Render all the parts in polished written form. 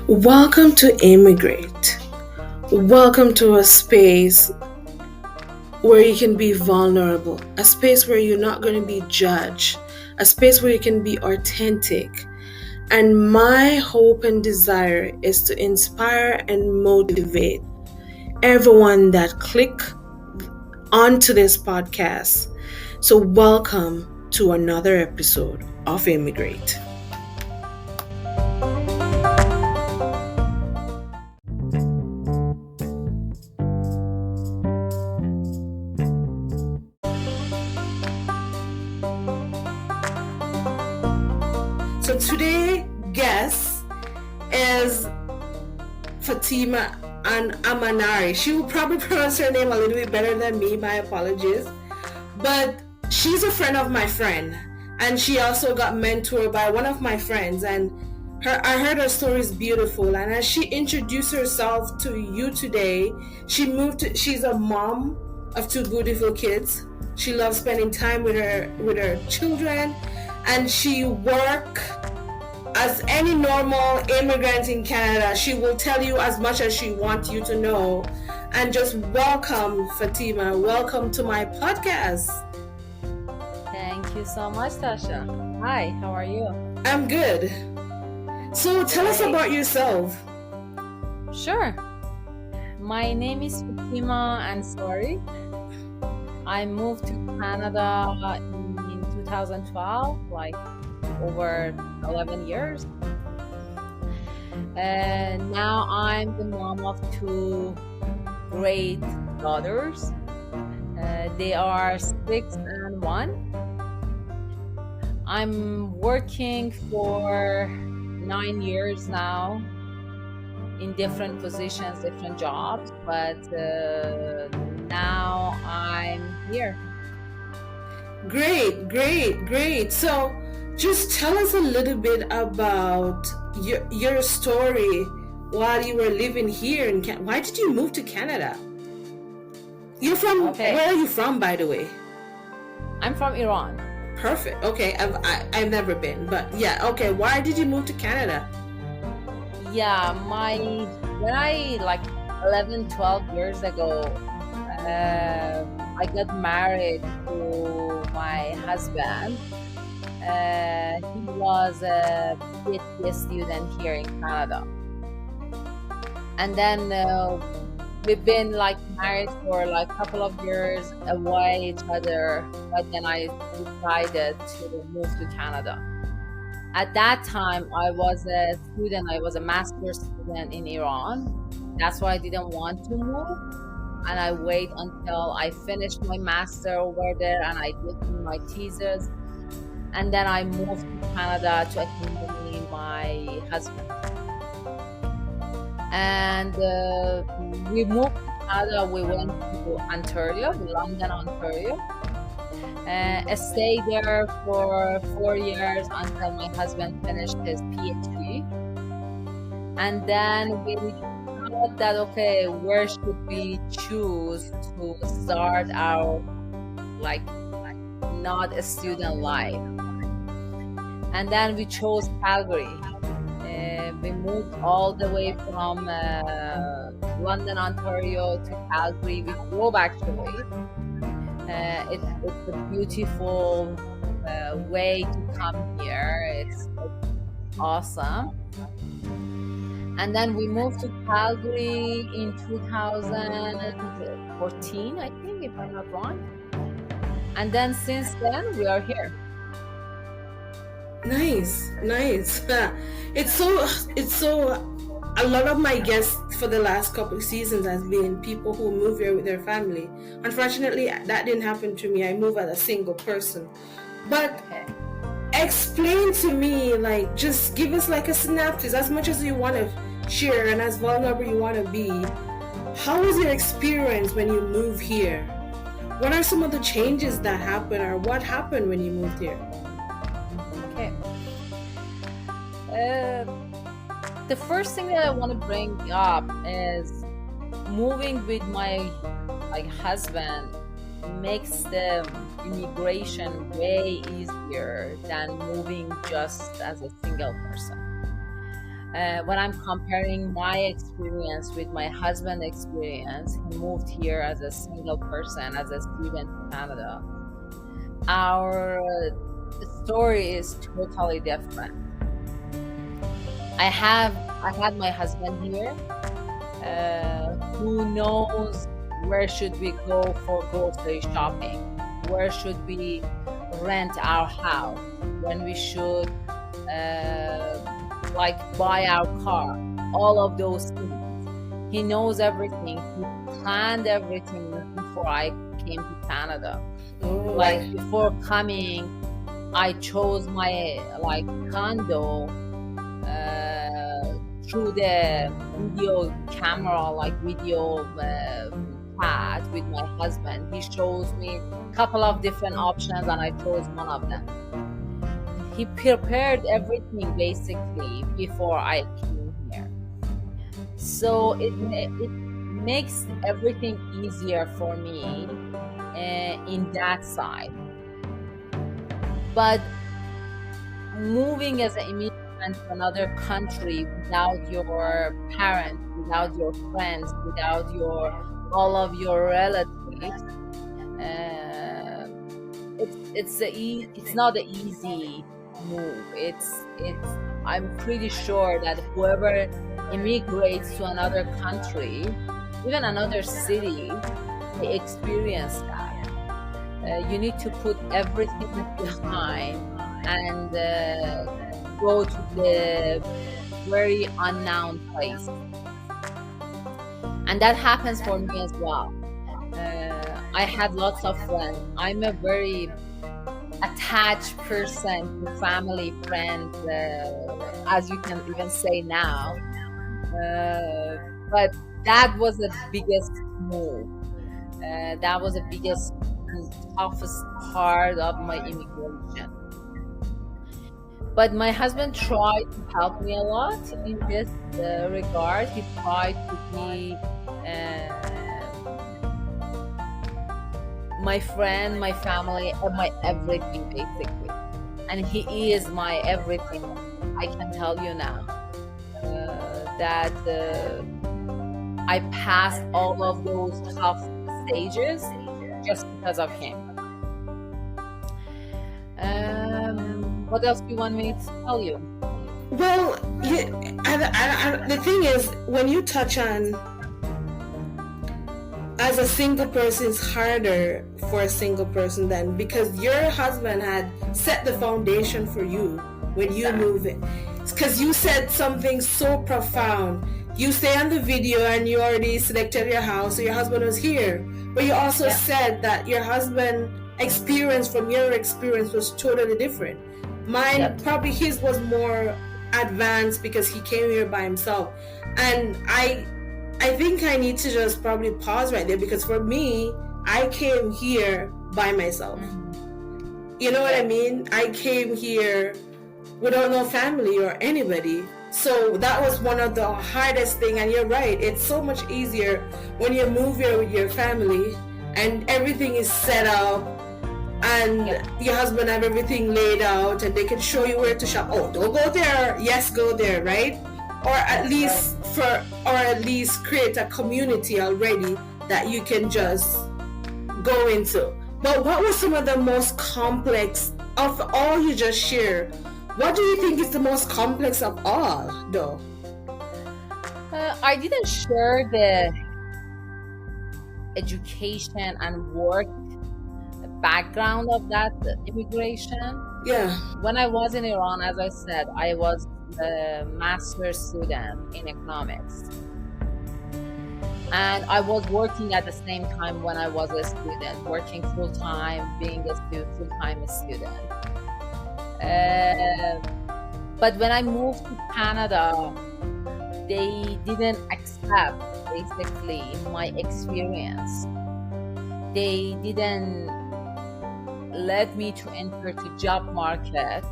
Welcome to Immigrate. Welcome to a space where you can be vulnerable, a space where you're not going to be judged, a space where you can be authentic. And my hope and desire is to inspire and motivate everyone that click onto this podcast. So, welcome to another episode of Immigrate. So today guest is Fatima and Amanari. She will probably pronounce her name a little bit better than me. My apologies. But she's a friend of my friend, and she also got mentored by one of my friends. And I heard her story is beautiful. And as she introduced herself to you today, she's a mom of two beautiful kids. She loves spending time with her children, and she work as any normal immigrant in Canada. She will tell you as much as she wants you to know. And just welcome, Fatima. Welcome to my podcast. Thank you so much, Tasha. Hi, how are you? I'm good. So tell us about yourself. Sure. My name is Fatima Ansari. I moved to Canada in 2012, like over 11 years. And now I'm the mom of two great daughters. They are 6 and 1. I'm working for 9 years now in different positions, different jobs, but now I'm here. Great. So just tell us a little bit about your story while you were living here in Canada. Why did you move to Canada? You're from, Where are you from, by the way? I'm from Iran. Perfect. Okay, I've never been, but yeah. Okay, why did you move to Canada? Yeah, when I 11, 12 years ago, I got married to my husband. He was a PhD student here in Canada, and then we've been married for a couple of years away each other, but then I decided to move to Canada. At that time, I was a master's student in Iran. That's why I didn't want to move, and I wait until I finished my master over there and I did my thesis, and then I moved to Canada to accompany my husband. And we moved to Canada. We went to Ontario, London, Ontario. Stayed there for 4 years until my husband finished his PhD. And then we thought that, okay, where should we choose to start our not a student life? And then we chose Calgary. We moved all the way from London, Ontario to Calgary. We drove actually. It's a beautiful way to come here. It's awesome. And then we moved to Calgary in 2014, I think, if I'm not wrong. And then since then, we are here. Nice. It's so. A lot of my guests for the last couple of seasons has been people who move here with their family. Unfortunately, that didn't happen to me. I moved as a single person. But explain to me, just give us a synopsis, as much as you want to share and as vulnerable you want to be. How was your experience when you moved here? What are some of the changes that happened, or what happened when you moved here? Okay. The first thing that I want to bring up is moving with my husband makes the immigration way easier than moving just as a single person. When I'm comparing my experience with my husband's experience, he moved here as a single person, as a student in Canada. Our story is totally different. I had my husband here, who knows where should we go for grocery shopping, where should we rent our house, when we should like buy our car, all of those things. He knows everything. He planned everything before I came to Canada. Like before coming, I chose my like condo through the video camera, like video chat with my husband. He shows me a couple of different options and I chose one of them. He prepared everything basically before I came here. So it makes everything easier for me in that side. But moving as an immigrant to another country without your parents, without your friends, without all of your relatives, it's not an easy move. I'm pretty sure that whoever immigrates to another country, even another city, they experience that. You need to put everything behind and go to the very unknown place. And that happens for me as well. I had lots of friends. I'm a very attached person to family, friends, as you can even say now. But that was the biggest move. That was the biggest, toughest part of my immigration. But my husband tried to help me a lot in this regard. He tried to be my friend, my family, and my everything basically. And he is my everything. I can tell you now that I passed all of those tough stages just because of him. What else do you want me to tell you? Well, the thing is, when you touch on as a single person, it's harder for a single person then, because your husband had set the foundation for you when you move it. It's because you said something so profound. You say on the video and you already selected your house, so your husband was here. But you also said that your husband experience from your experience was totally different. Mine, probably his was more advanced because he came here by himself. And I think I need to just probably pause right there, because for me, I came here by myself. You know what I mean? I came here without no family or anybody. So that was one of the hardest thing. And you're right, it's so much easier when you move here with your family and everything is set up and your husband have everything laid out and they can show you where to shop. Oh, don't go there. Yes, go there, right? Or at least create a community already that you can just go into. But what was some of the most complex of all you just shared? What do you think is the most complex of all, though? I didn't share the education and work background of that immigration. Yeah. When I was in Iran, as I said, I was a master's student in economics. And I was working at the same time when I was a student, working full-time, being a full-time student. But when I moved to Canada, they didn't accept basically my experience. They didn't let me to enter the job market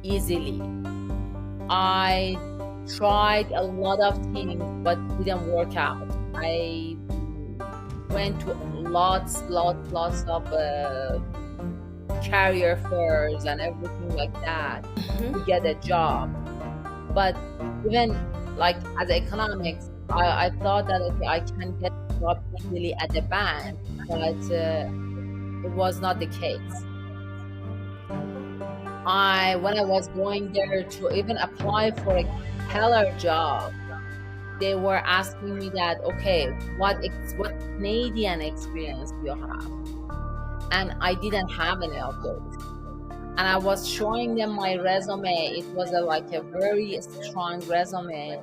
easily. I tried a lot of things but didn't work out. I went to lots of career fairs and everything like that to get a job. But even like as economics, I thought that okay, I can get a job easily at the bank, but it was not the case. When I was going there to even apply for a teller job, they were asking me that, okay, what Canadian experience do you have? And I didn't have any of those. And I was showing them my resume. It was like a very strong resume,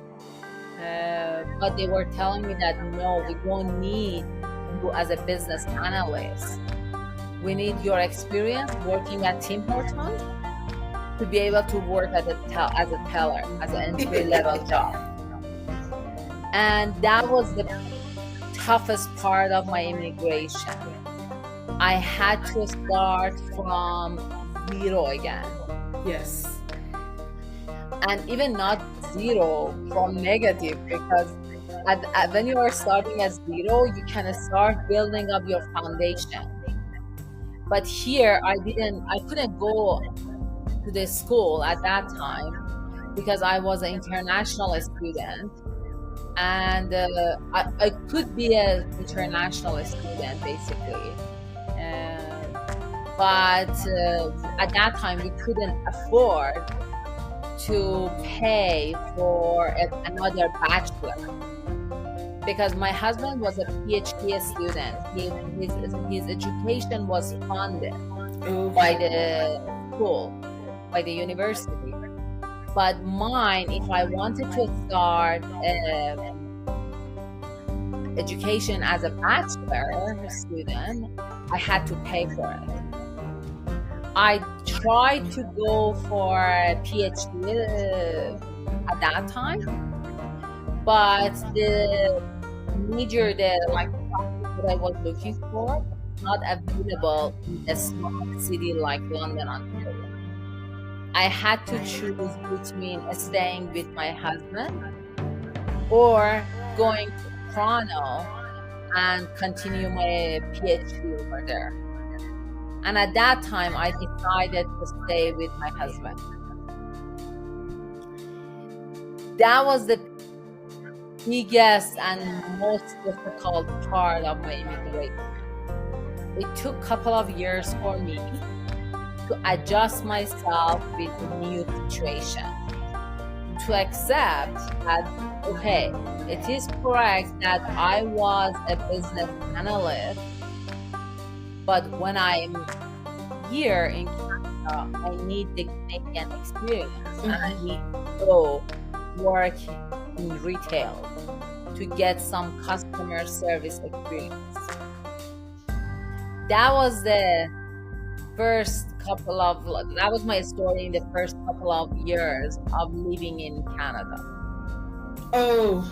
but they were telling me that no, we don't need you as a business analyst. We need your experience working at Tim Hortons to be able to work as a teller, as an entry level job. And that was the toughest part of my immigration. I had to start from zero again. Yes. And even not zero from negative, because when you are starting at zero, you can start building up your foundation. But here, I couldn't go to the school at that time because I was an international student, and I could be an international student basically. But at that time, we couldn't afford to pay for another bachelor because my husband was a PhD student. His education was funded by the school, by the university. But mine, if I wanted to start education as a bachelor student, I had to pay for it. I tried to go for a PhD at that time, but the major that I was looking for was not available in a small city like London, Ontario. I had to choose between staying with my husband or going to Toronto and continue my PhD over there. And at that time, I decided to stay with my husband. That was the biggest and most difficult part of my immigration. It took a couple of years for me to adjust myself with the new situation, to accept that, okay, it is correct that I was a business analyst, but when I'm here in Canada, I need the Canadian experience and I need to go work in retail to get some customer service experience. That was my story in the first couple of years of living in Canada. Oh,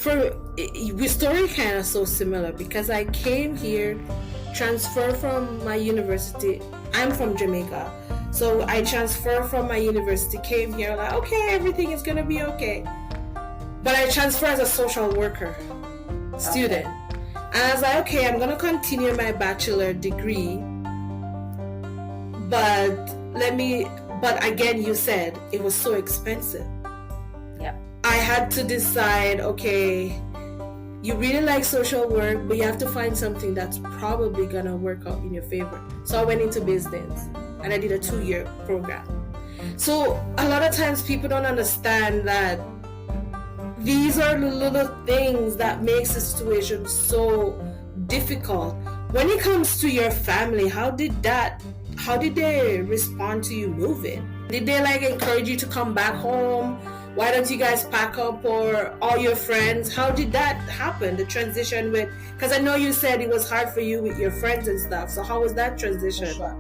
we story kind of so similar because I came here, transferred from my university. I'm from Jamaica, so I transferred from my university, came here like, okay, everything is gonna be okay. But I transferred as a social worker student. Okay. And I was like, okay, I'm gonna continue my bachelor degree, but again, you said it was so expensive. Yep. I had to decide, okay, you really like social work, but you have to find something that's probably gonna work out in your favor. So I went into business and I did a 2-year program. So a lot of times people don't understand that these are the little things that makes the situation so difficult. When it comes to your family, how did they respond to you moving? Did they encourage you to come back home? Why don't you guys pack up, or all your friends? How did that happen? The transition because I know you said it was hard for you with your friends and stuff. So how was that transition? Sure.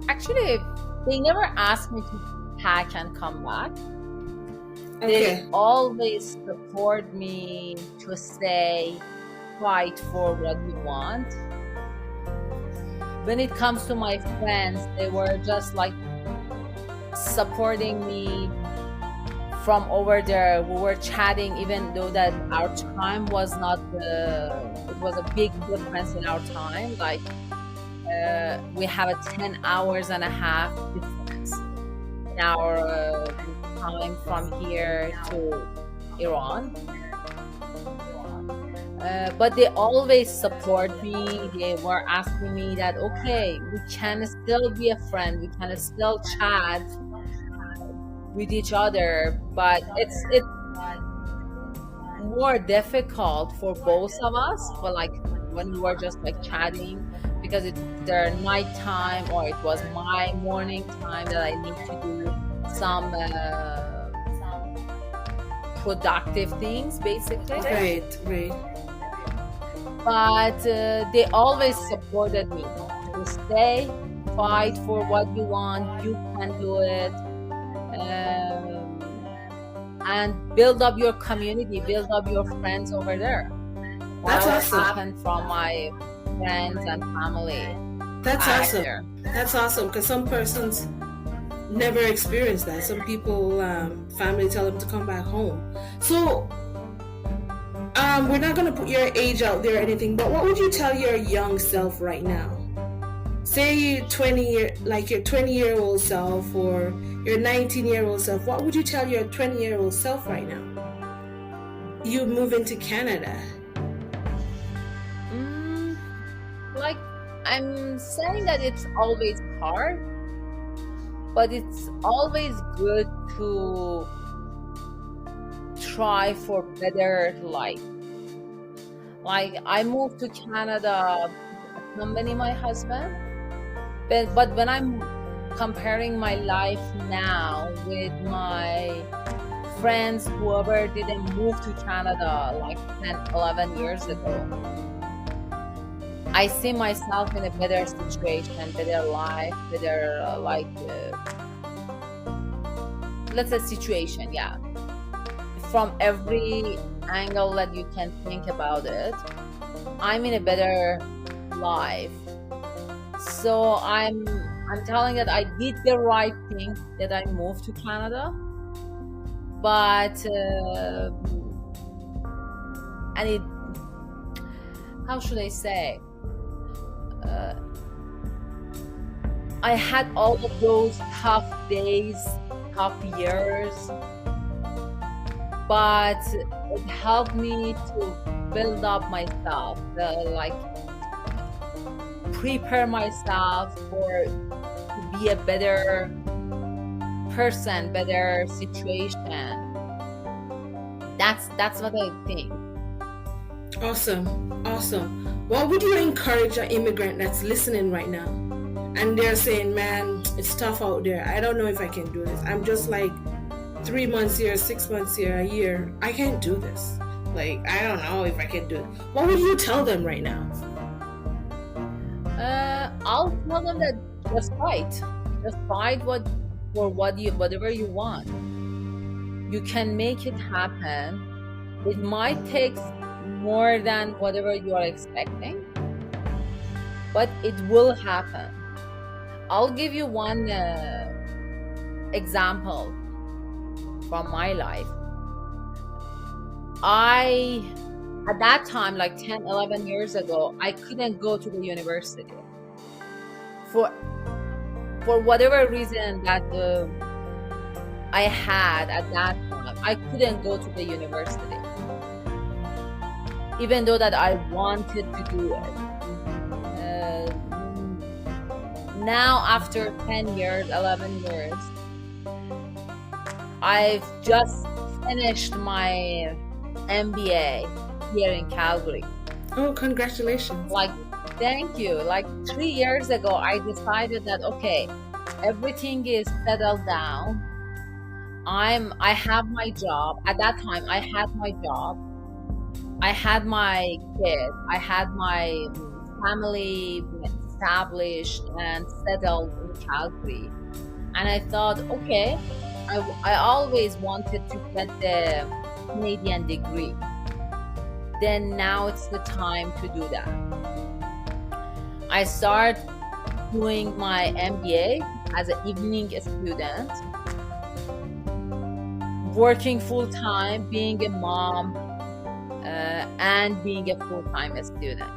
Actually, they never asked me to pack and come back. Okay. They always support me to stay, fight for what you want. When it comes to my friends, they were just supporting me from over there. We were chatting, even though that our time was not it was a big difference in our time. We have a 10 hours and a half difference. hour time from here to Iran. But they always support me. They were asking me that, okay, we can still be a friend, we can still chat with each other, but it's more difficult for both of us. But like when we were just like chatting, because it's their night time or it was my morning time that I need to do some productive things, basically. Right, right. But they always supported me to stay, fight for what you want, you can do it, and build up your community, build up your friends over there. That's What awesome. happened from my friends and family That's back awesome. there. That's awesome because some persons never experience that. Some people, family tell them to come back home. So, we're not gonna put your age out there or anything, but what would you tell your young self right now? Say you 20 year, like your 20-year-old self or your 19-year-old self. What would you tell your 20-year-old self right now? You move into Canada. Like, I'm saying that it's always hard, but it's always good to try for better life. Like, I moved to Canada to accompany my husband, but when I'm comparing my life now with my friends, whoever didn't move to Canada like 10, 11 years ago, I see myself in a better situation, better life, better let's say situation, yeah. From every angle that you can think about it, I'm in a better life. So I'm telling that I did the right thing that I moved to Canada, but and it, how should I say? I had all of those tough days, tough years, but it helped me to build up myself, like prepare myself for to be a better person, better situation. That's what I think. Awesome, awesome. What would you encourage an immigrant that's listening right now? And they're saying, man, it's tough out there. I don't know if I can do this. I'm just like 3 months here, 6 months here, a year. I can't do this. Like, I don't know if I can do it. What would you tell them right now? I'll tell them that just fight. Just fight whatever you want. You can make it happen. It might take more than whatever you are expecting, but it will happen. I'll give you one example from my life. At that time, like 10, 11 years ago, I couldn't go to the university. For whatever reason that I had at that time, I couldn't go to the university. Even though that I wanted to do it. Now after 10 years, 11 years, I've just finished my MBA here in Calgary. Oh, congratulations. Like, thank you. Like 3 years ago, I decided that, okay, everything is settled down. I have my job. At that time, I had my job. I had my kids. I had my family established and settled in Calgary. And I thought, okay, I always wanted to get the Canadian degree. Then now it's the time to do that. I started doing my MBA as an evening student, working full time, being a mom, and being a full-time student.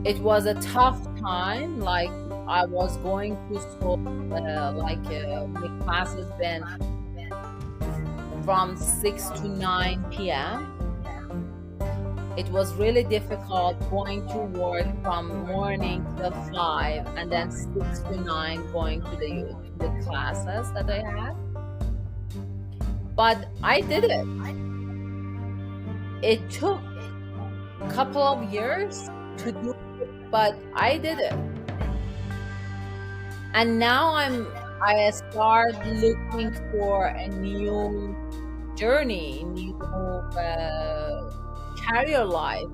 It was a tough time, like I was going to school, my classes been from 6 to 9 p.m. It was really difficult going to work from morning till 5 and then 6 to 9 going to the classes that I had. But I did it. It took a couple of years to do it, but I did it. And now I start looking for a new journey, new career life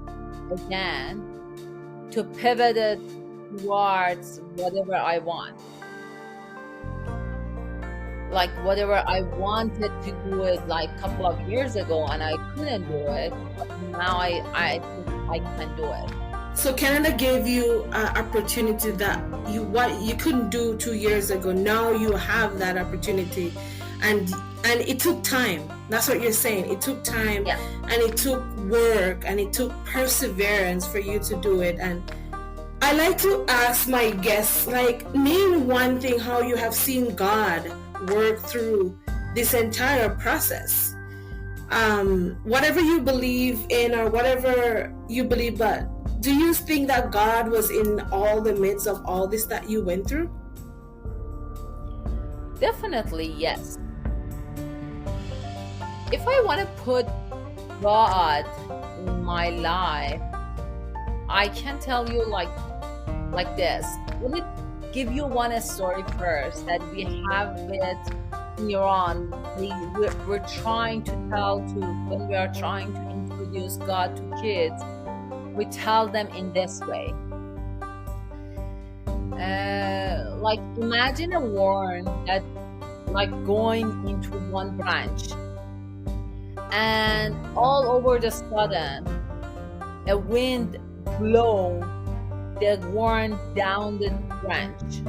again, to pivot it towards whatever I want. Like whatever I wanted to do it like a couple of years ago and I couldn't do it, but now I think I can do it. So Canada gave you an opportunity that what you couldn't do 2 years ago. Now you have that opportunity, and it took time. That's what you're saying. It took time, Yeah. and it took work, and it took perseverance for you to do it. And I like to ask my guests, like, name one thing how you have seen God work through this entire process. Whatever you believe in or whatever you believe, but do you think that God was in all the midst of all this that you went through? Definitely, yes. If I want to put God in my life, I can tell you like this. Let me give you one story first that we have with Iran. We're trying to tell to, when we are trying to introduce God to kids, we tell them in this way. Like imagine a worm that like going into one branch, and all over the sudden a wind blow the worm down the branch.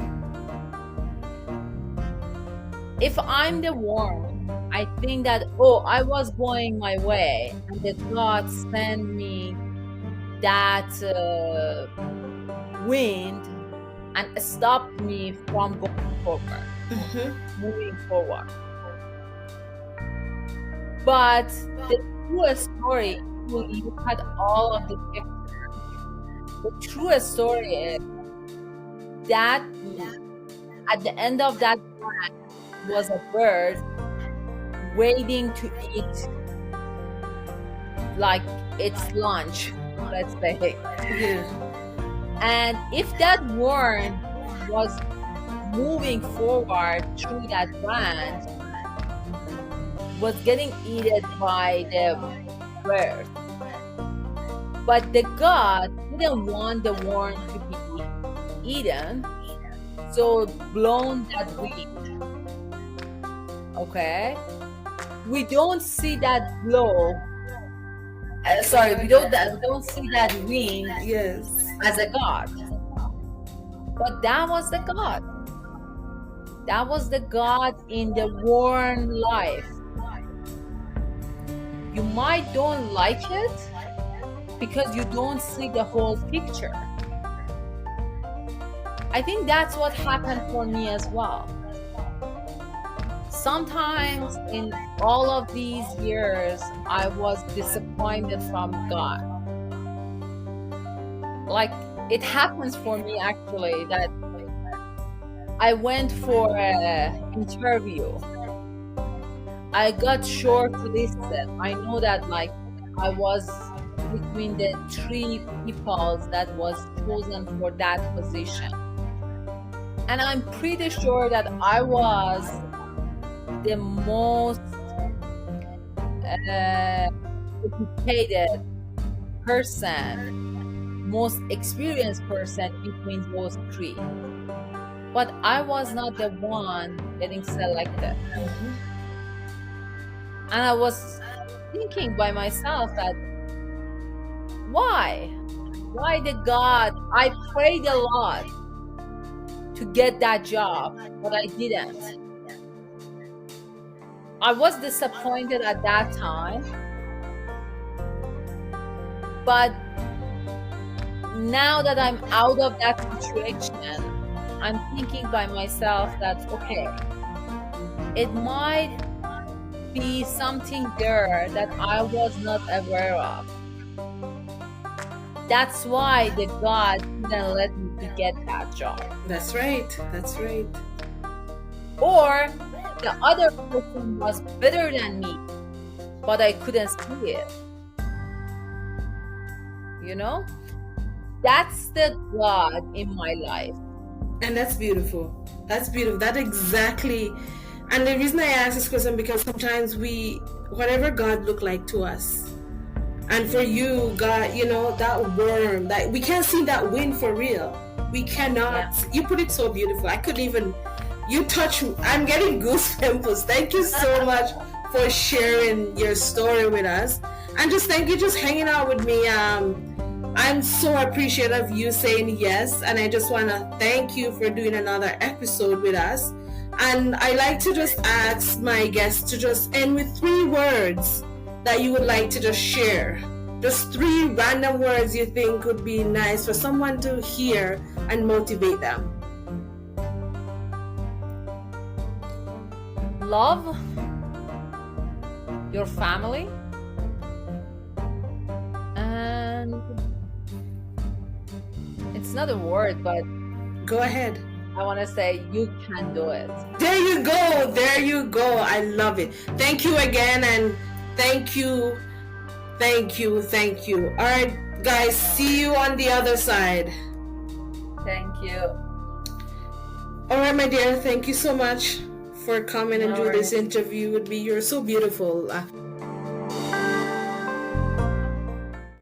If I'm the worm, I think that, oh, I was going my way and the God sent me that wind and stopped me from going forward, moving forward. But the true story, when you look at all of the pictures, the true story is that at the end of that branch was a bird waiting to eat like its lunch, let's say. Yeah. And if that worm was moving forward through that branch, was getting eaten by the bird. But the God didn't want the worm to be eaten, so blown that wind. Okay? We don't see that blow. We don't see that wind Yes. as a God. But that was the God. That was the God in the worn life. You might don't like it because you don't see the whole picture. I think that's what happened for me as well. Sometimes in all of these years, I was disappointed from God. Like it happens for me actually that I went for an interview. I got shortlisted. I know that like I was between the 3 people that was chosen for that position. And I'm pretty sure that I was the most educated person, most experienced person between those 3. But I was not the one getting selected. And I was thinking by myself that why the God? I prayed a lot to get that job, but I didn't. I was disappointed at that time, but now that I'm out of that situation, I'm thinking by myself that, okay, it might be something there that I was not aware of. That's why the God didn't let me to get that job. That's right. That's right. Or the other person was better than me, but I couldn't see it. You know? That's the God in my life. And that's beautiful. That's beautiful. That exactly. And the reason I ask this question, because sometimes whatever God looked like to us, and for you, God, that worm, that we can't see that wind for real. We cannot. Yeah. You put it so beautiful. I couldn't even. You touch. I'm getting goosebumps. Thank you so much for sharing your story with us, and just thank you just hanging out with me. I'm so appreciative of you saying yes, and I just want to thank you for doing another episode with us. And I like to just ask my guests to just end with 3 words that you would like to just share. Just 3 random words you think would be nice for someone to hear and motivate them. Love your family, and it's not a word, but Go ahead. I want to say you can do it. There you go. There you go. I love it. Thank you again, and thank you. Thank you. Thank you. All right, guys, see you on the other side. Thank you. All right, my dear, thank you so much for coming and No doing this worries. interview with me. You're so beautiful.